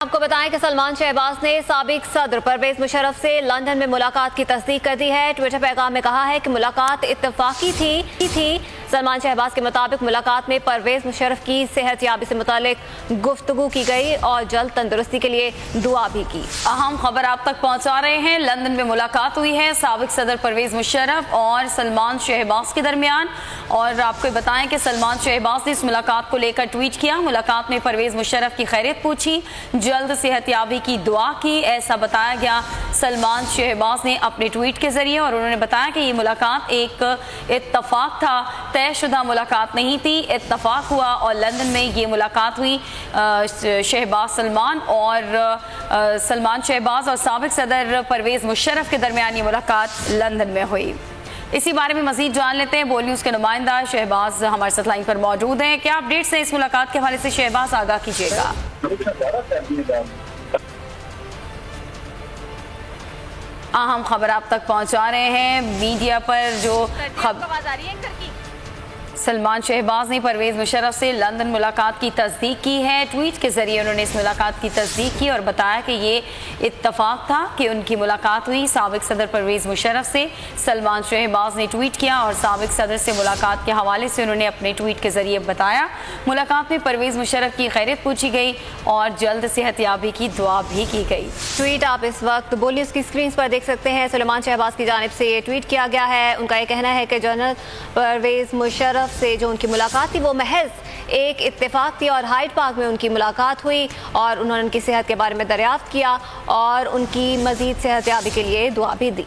आपको बताएं कि सलमान शहबाज ने साबिक सदर परवेज मुशर्रफ से लंदन में मुलाकात की तस्दीक कर दी है। ट्विटर पैगाम में कहा है कि मुलाकात इत्तफाकी थी। सलमान शहबाज के मुताबिक मुलाकात में परवेज मुशर्रफ की सेहतयाबी से मुतालिक गुफ्तगू की गई और जल्द तंदुरुस्ती के लिए दुआ भी की। अहम खबर आप तक पहुंचा रहे हैं। लंदन में मुलाकात हुई है साबिक सदर परवेज मुशर्रफ और सलमान शहबाज के दरमियान। और आपको बताएं कि सलमान शहबाज ने इस मुलाकात को लेकर ट्वीट किया। मुलाकात में परवेज मुशर्रफ की खैरियत पूछी, जल्द सेहतयाबी की दुआ की, ऐसा बताया गया सलमान शहबाज ने अपने ट्वीट के जरिए। और उन्होंने बताया कि ये मुलाकात एक इत्तफाक था, तयशुदा मुलाकात नहीं थी, इत्तफाक हुआ और लंदन में ये मुलाकात हुई। शहबाज सलमान और सलमान शहबाज और साबिक सदर परवेज मुशर्रफ के दरमियान ये मुलाकात लंदन में हुई। इसी बारे में मजीद जान लेते हैं। बोल न्यूज़ के नुमाइंदा शहबाज हमारे साथ लाइन पर मौजूद हैं। क्या अपडेट्स हैं इस मुलाकात के हवाले से? शहबाज, आगाह कीजिएगा। अहम खबर आप तक पहुंचा रहे हैं। मीडिया पर जो खबर सलमान शहबाज ने परवेज मुशर्रफ से लंदन मुलाकात की तस्दीक की है। ट्वीट के जरिए उन्होंने इस मुलाकात की तस्दीक की और बताया कि ये इत्तफाक था कि उनकी मुलाकात हुई साबिक सदर परवेज मुशर्रफ से। सलमान शहबाज ने ट्वीट किया और साबिक सदर से मुलाकात के हवाले से उन्होंने अपने ट्वीट के जरिए बताया मुलाकात में परवेज मुशर्रफ की खैरियत पूछी गई और जल्द सेहतयाबी की दुआ भी की गई। ट्वीट आप इस वक्त बोल न्यूज़ की स्क्रीन पर देख सकते हैं। सलमान शहबाज की जानिब से ये ट्वीट किया गया है। उनका ये कहना है कि जनरल परवेज मुशर्रफ से जो उनकी मुलाकात थी वो महज एक इत्तेफाक थी और हाइड पार्क में उनकी मुलाकात हुई और उन्होंने उनकी सेहत के बारे में दरियाफ्त किया और उनकी मजीद सेहतयाबी के लिए दुआ भी दी।